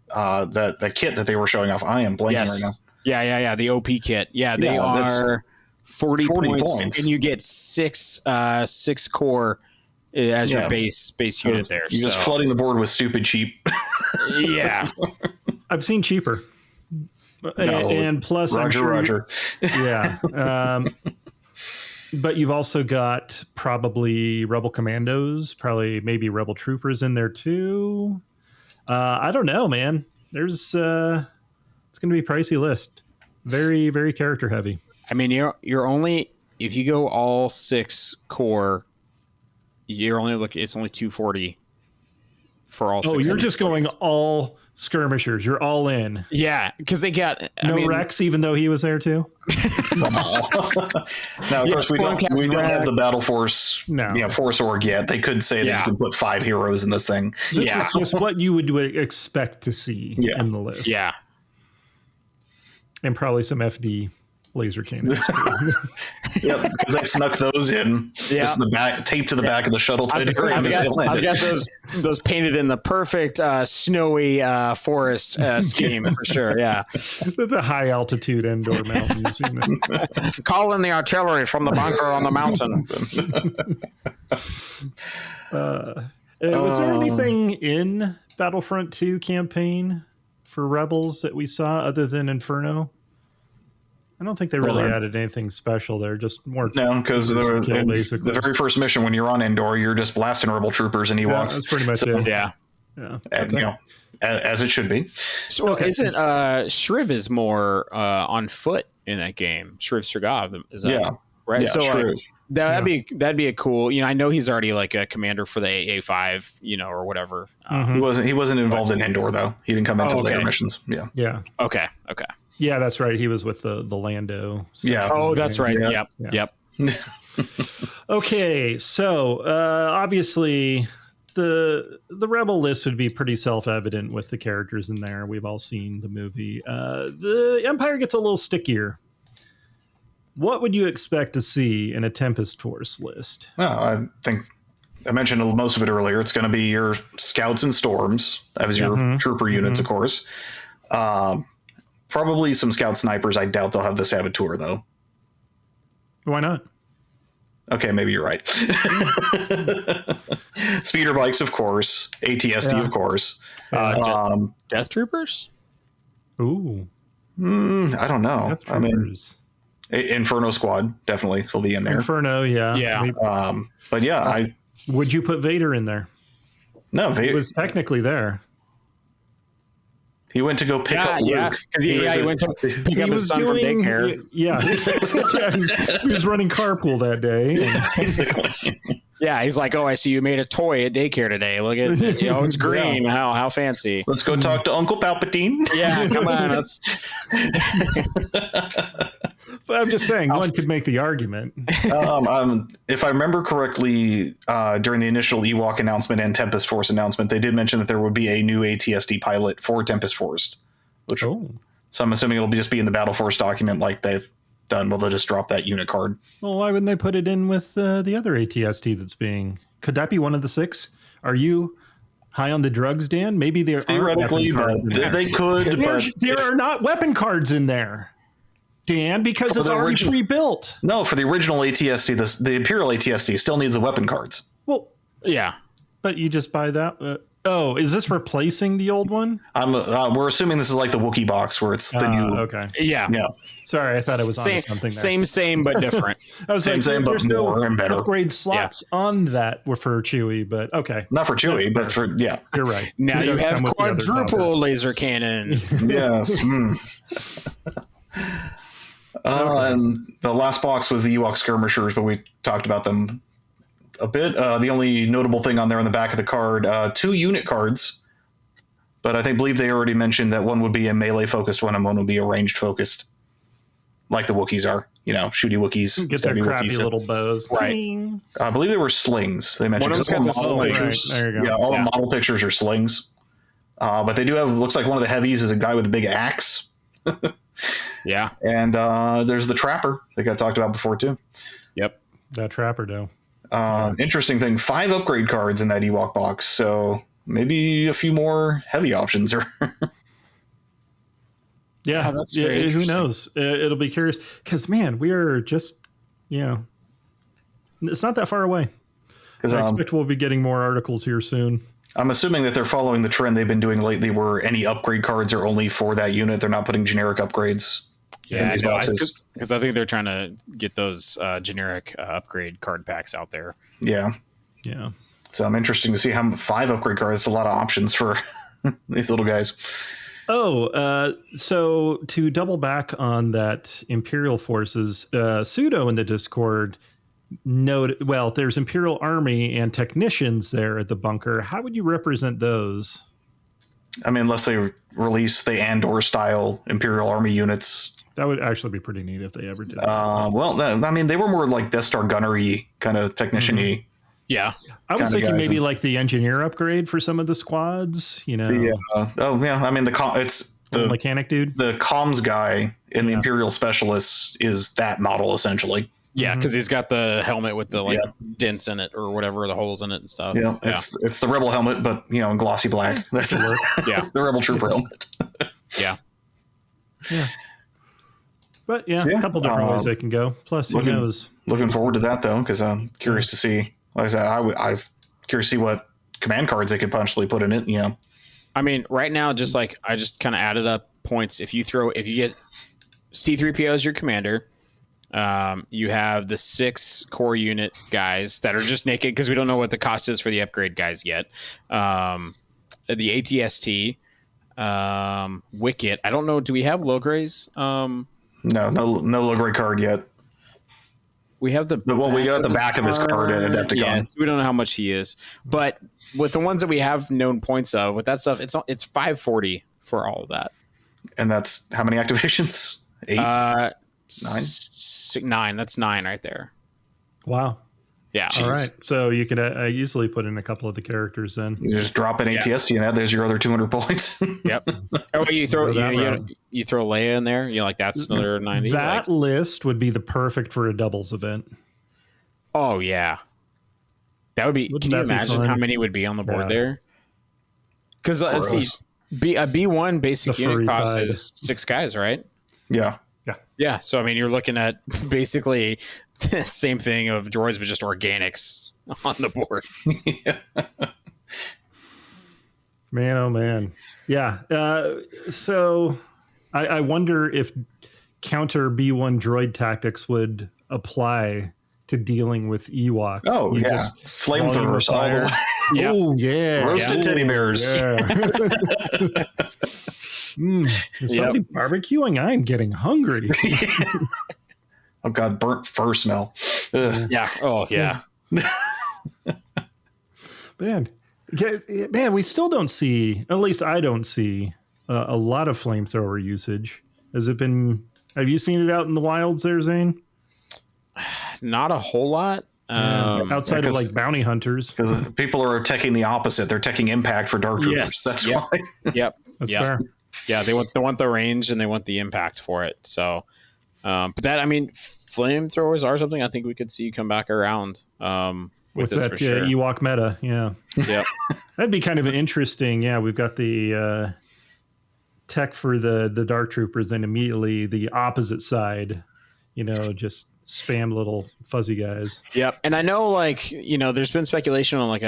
the kit that they were showing off. I am blanking right now. Yeah. The OP kit. Yeah, they are 40 points, and you get six core as your base unit there. You're just flooding the board with stupid cheap. Yeah. I've seen cheaper. And plus, Roger. Yeah. But you've also got probably Rebel Commandos, maybe Rebel Troopers in there too. I don't know, man. There's it's going to be a pricey list. Very, very character heavy. I mean, you're only, if you go all 6 core, it's only $240 for all 6. Oh, you're just going all skirmishers. You're all in. Yeah, because they got Rex, even though he was there too. Now, of course, we don't have the Battle Force, Force Org yet. They could say that you can put 5 heroes in this thing. This is just what you would expect to see in the list. Yeah, and probably some FD laser cannons. Yep, because they snuck those in. Yeah, just in the back, taped to the back of the shuttle. I've got those painted in the perfect snowy forest scheme for sure. Yeah, the high altitude Endor mountains. Call in the artillery from the bunker on the mountain. Was there anything in Battlefront 2 campaign for Rebels that we saw other than Inferno? I don't think they really added anything special there. Just more. No, because the very first mission when you're on Endor, you're just blasting Rebel troopers and Ewoks. Yeah, that's pretty much it. Yeah. And, as it should be. So isn't Shriv is more on foot in that game? Shriv Sirgav is that right? Yeah, so that'd be a cool. I know he's already like a commander for the AA5, or whatever. He wasn't involved in Endor though. He didn't come into later missions. Yeah. Yeah. Okay. Yeah, that's right. He was with the Lando. Oh, that's right. Yep. Okay, so obviously the Rebel list would be pretty self-evident with the characters in there. We've all seen the movie. The Empire gets a little stickier. What would you expect to see in a Tempest Force list? Well, I think I mentioned most of it earlier. It's going to be your scouts and storms. That was your trooper units, of course. Probably some scout snipers. I doubt they'll have the saboteur, though. Why not? Okay, maybe you're right. Speeder bikes, of course. ATSD, of course. Death Troopers? Ooh. I don't know. Death Troopers. Inferno Squad definitely will be in there. Inferno, yeah. Yeah. But yeah, would you put Vader in there? No, Vader He was technically there. He went to go pick up Luke. Because he went to pick up his son from daycare. Yeah, he was running carpool that day. Yeah, he's like, oh, I see you made a toy at daycare today. Look at it's green. Yeah. How fancy. Let's go talk to Uncle Palpatine. Yeah, come on. But I'm just saying, one could make the argument. If I remember correctly, during the initial Ewok announcement and Tempest Force announcement, they did mention that there would be a new ATSD pilot for Tempest Force. So I'm assuming it'll just be in the Battle Force document like they've done. Well, they'll just drop that unit card. Well, why wouldn't they put it in with the other ATSD that's being... Could that be one of the 6? Are you high on the drugs, Dan? Maybe there Theoretically, but they could. There are not weapon cards in there, Dan, because it's already pre-built. No, for the original ATST, the Imperial ATST still needs the weapon cards. Well, yeah. But you just buy that? Is this replacing the old one? We're assuming this is like the Wookiee box where it's the new. Okay. Yeah. Sorry, I thought it was on something there. Same, but different. I was same, like, there's but more and better. upgrade slots on that for Chewie, but okay. Not for Chewie, but for, yeah. You're right. Now you have quadruple laser cannon. Yes. And the last box was the Ewok skirmishers, but we talked about them a bit. The only notable thing on there on the back of the card, 2 unit cards, but I believe they already mentioned that one would be a melee focused one and one would be a ranged focused, like the Wookiees are. Shooty Wookiees. Get their crappy little bows. Right. I believe they were slings. They mentioned all the model pictures. Right. There you go. Yeah, all the model pictures are slings. But they do have, looks like one of the heavies is a guy with a big axe. Yeah. And there's the Trapper that got talked about before too. Yep. That Trapper though. Interesting thing, 5 upgrade cards in that Ewok box, so maybe a few more heavy options. Yeah, that's who knows? It'll be curious because, man, we are just, it's not that far away. Because I expect we'll be getting more articles here soon. I'm assuming that they're following the trend they've been doing lately where any upgrade cards are only for that unit. They're not putting generic upgrades in these boxes. Because I think they're trying to get those generic upgrade card packs out there. Yeah. Yeah. So I'm interested to see how 5 upgrade cards. That's a lot of options for these little guys. So to double back on that Imperial forces, Pseudo in the Discord there's Imperial Army and technicians there at the bunker. How would you represent those? I mean, unless they release the Andor style Imperial Army units. That would actually be pretty neat if they ever did. They were more like Death Star gunnery kind of technician-y. Mm-hmm. Yeah. I was thinking maybe like the engineer upgrade for some of the squads, I mean, it's the mechanic dude. The comms guy in the Imperial Specialists is that model essentially. Yeah, because he's got the helmet with the dents in it or whatever, the holes in it and stuff. Yeah, it's the Rebel helmet, but in glossy black. That's the Rebel Trooper helmet. Yeah. But a couple different ways they can go. Plus, who knows? Looking forward to that though, because I'm curious to see. Like I said, I'm curious to see what command cards they could potentially put in it. I mean, right now, just like I just kind of added up points. If you get C-3PO as your commander, you have the 6 core unit guys that are just naked because we don't know what the cost is for the upgrade guys yet. The ATST, Wicket. I don't know. Do we have Logres? No Logray card yet. We have we got the back of his card at Adepticon. Yes, we don't know how much he is, but with the ones that we have known points of, with that stuff, it's 540 for all of that. And that's how many activations? 8, 9. 9. That's 9 right there. Wow. Yeah. All right. So you could easily put in a couple of the characters then. You just drop an ATST in that. There's your other 200 points. Yep. Oh, you throw you throw Leia in there. That's another 90. That list would be the perfect for a doubles event. Oh yeah. That would be. Can you imagine how many would be on the board there? Because let's see, a B1 basic unit cost is 6 guys, right? Yeah. Yeah. So I mean, you're looking at basically the same thing of droids, but just organics on the board. Man, oh man. Yeah. So I wonder if counter B1 droid tactics would apply to dealing with Ewoks. Oh, flamethrowers. Yeah. Oh, yeah. Roasted teddy bears. Yeah. Is somebody barbecuing? I'm getting hungry. Oh, God, burnt fur smell. Ugh. Yeah. Oh, yeah. Man, we still don't see, at least I don't see, a lot of flamethrower usage. Have you seen it out in the wilds there, Zane? Not a whole lot. Outside of like bounty hunters. Because people are teching the opposite. They're teching impact for Dark Troopers. Yes. That's why. Yep. That's fair. Yeah, they want the range and they want the impact for it. So, but that, I mean, flamethrowers are something I think we could see come back around. with this that for sure. Ewok meta. Yeah. Yep. That'd be kind of interesting. Yeah, we've got the tech for the Dark Troopers, and immediately the opposite side, just spam little fuzzy guys. Yep. And I know, like, there's been speculation on like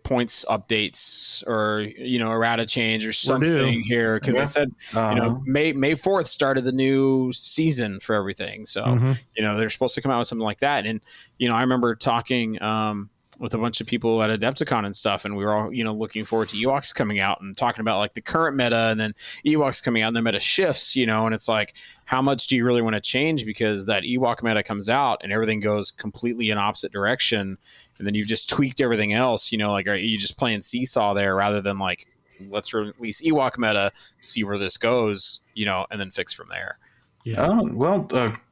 points updates or, errata change or something here. Cause I said, May 4th started the new season for everything. So, they're supposed to come out with something like that. And, I remember talking, with a bunch of people at Adepticon and stuff, and we were all, looking forward to Ewoks coming out and talking about like the current meta, and then Ewoks coming out and the meta shifts, and it's like, how much do you really want to change? Because that Ewok meta comes out and everything goes completely in opposite direction, and then you've just tweaked everything else, like, are you just playing seesaw there rather than like, let's release Ewok meta, see where this goes, and then fix from there. Yeah.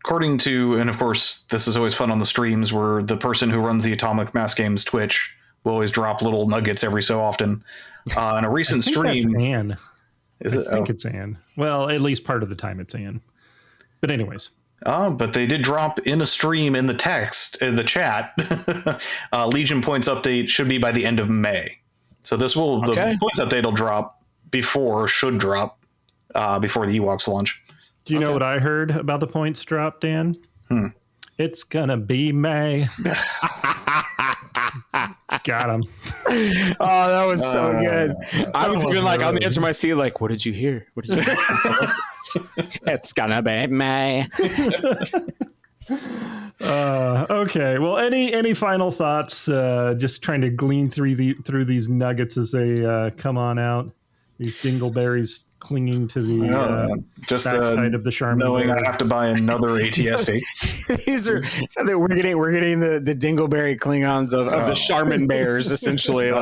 According to, and of course, this is always fun on the streams, where the person who runs the Atomic Mass Games Twitch will always drop little nuggets every so often. In a recent stream, that's Anne. Is it? I think it's Anne. Well, at least part of the time it's Anne. But anyways. But they did drop in a stream in the text, in the chat, Legion points update should be by the end of May. So the points update will drop should drop before the Ewoks launch. Do you know what I heard about the points drop, Dan? It's gonna be May. Got him. Oh, that was so good. I was even like on the edge of my seat, like, what did you hear? What did you hear? It's gonna be May. Okay. Well, any final thoughts? Just trying to glean through these nuggets as they come on out. These dingleberries clinging to the backside of the Charmin. Knowing I have to buy another ATSD. These are we're getting the dingleberry Klingons of the Charmin bears, essentially.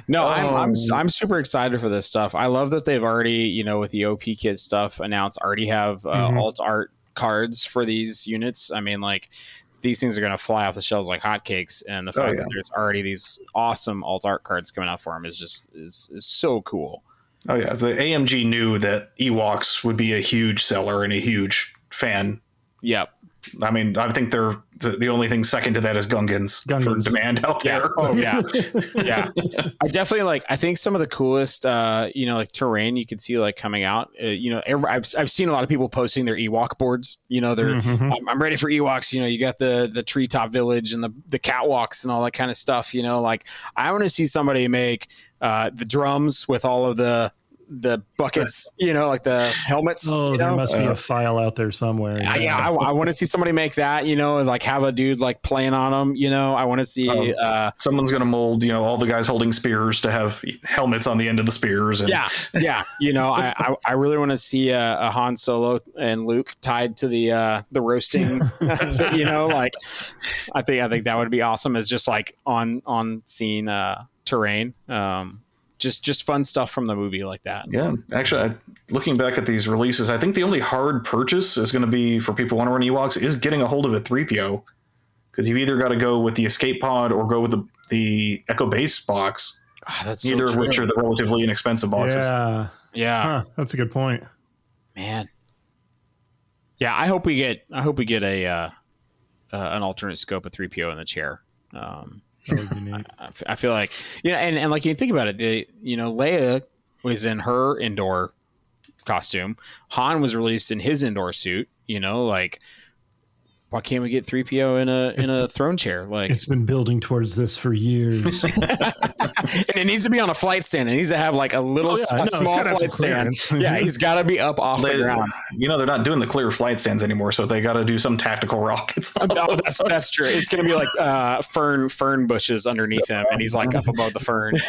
No, I'm super excited for this stuff. I love that they've already, with the OP Kit stuff announced, already have alt art cards for these units. I mean, like, these things are going to fly off the shelves like hotcakes, and the fact that there's already these awesome alt art cards coming out for them is so cool. Oh yeah, the AMG knew that Ewoks would be a huge seller and a huge fan. Yep. I mean, I think they're the only thing second to that is Gungans. For demand out there. Yeah. Oh yeah, yeah. I definitely I think some of the coolest, like terrain you could see like coming out. I've seen a lot of people posting their Ewok boards. They're I'm ready for Ewoks. You got the treetop village and the catwalks and all that kind of stuff. Like, I want to see somebody make the drums with all of the buckets, like the helmets. Oh, there must be a file out there somewhere. I want to see somebody make that, like have a dude like playing on them. I want to see someone's going to mold, all the guys holding spears to have helmets on the end of the spears. And... Yeah. I really want to see a Han Solo and Luke tied to the roasting. Like, I think that would be awesome as just like on scene terrain. Just fun stuff from the movie like that. Yeah, actually, looking back at these releases, I think the only hard purchase is going to be for people who want to run Ewoks is getting a hold of a 3PO, because you've either got to go with the escape pod or go with the Echo Base box. That's neither of which are the relatively inexpensive boxes. Yeah. Huh, that's a good point, man. Yeah, I hope we get a an alternate scope of 3PO in the chair. I feel like, and like, you think about it, Leia was in her indoor costume. Han was released in his indoor suit. Like, why can't we get 3PO in a throne chair? Like, it's been building towards this for years. And it needs to be on a flight stand. It needs to have like a little small flight stand. Yeah, he's got to be up off the ground. They're not doing the clear flight stands anymore, so they got to do some tactical rockets. That's true. It's going to be like fern bushes underneath him, and he's like up above the ferns.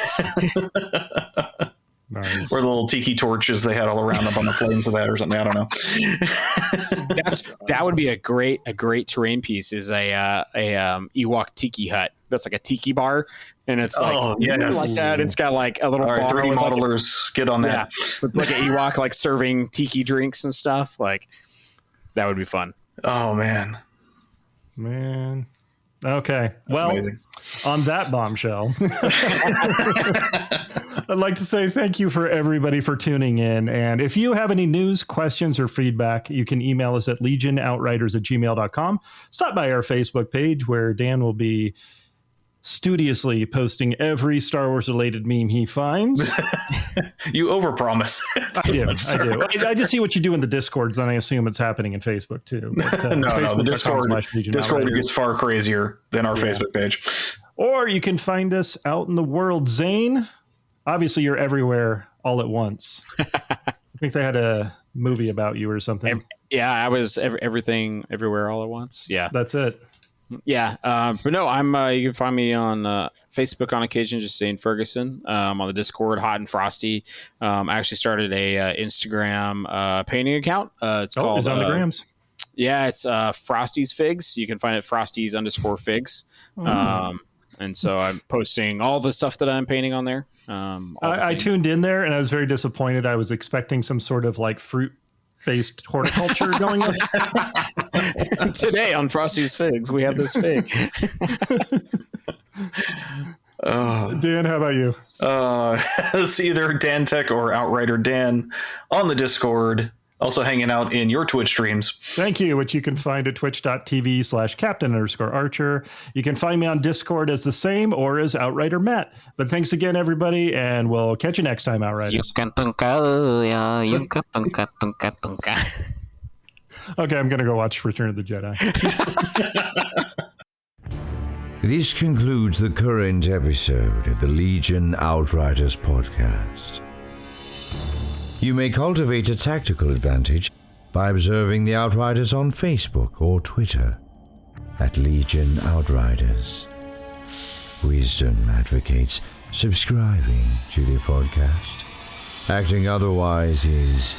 Nice. Or the little tiki torches they had all around up on the planes of that or something. I don't know. That would be a great terrain piece. Is a Ewok tiki hut. That's like a tiki bar, and it's like that. It's got like a little bar. 3D modelers, get on that. Yeah, with like an Ewok like serving tiki drinks and stuff. Like, that would be fun. Oh man. Okay. That's amazing. On that bombshell, I'd like to say thank you for everybody for tuning in. And if you have any news, questions, or feedback, you can email us at legionoutriders@gmail.com. Stop by our Facebook page where Dan will be studiously posting every Star Wars related meme he finds. You overpromise. I do. I just see what you do in the Discords, and I assume it's happening in Facebook too. But, no, the Discord gets far crazier than our Facebook page. Or you can find us out in the world. Zane, obviously you're everywhere all at once. I think they had a movie about you or something. Yeah, I was everything everywhere all at once. Yeah, that's it. Yeah, but no, I'm. You can find me on Facebook on occasion, just Zane Ferguson. On the Discord, Hot and Frosty. I actually started a Instagram painting account. It's called. It's on the grams. Yeah, it's Frosty's Figs. You can find it Frosties_figs. And so I'm posting all the stuff that I'm painting on there. I tuned in there and I was very disappointed. I was expecting some sort of like fruit-based horticulture going on. Today on Frosty's Figs, we have this fig. Dan, how about you? It's either Dan Tech or Outrider Dan on the Discord. Also hanging out in your Twitch streams. Thank you, which you can find at twitch.tv/captain_archer. You can find me on Discord as the same or as Outrider Matt. But thanks again, everybody, and we'll catch you next time, Outriders. Okay, I'm going to go watch Return of the Jedi. This concludes the current episode of the Legion Outriders podcast. You may cultivate a tactical advantage by observing the Outriders on Facebook or Twitter at Legion Outriders. Wisdom advocates subscribing to the podcast. Acting otherwise is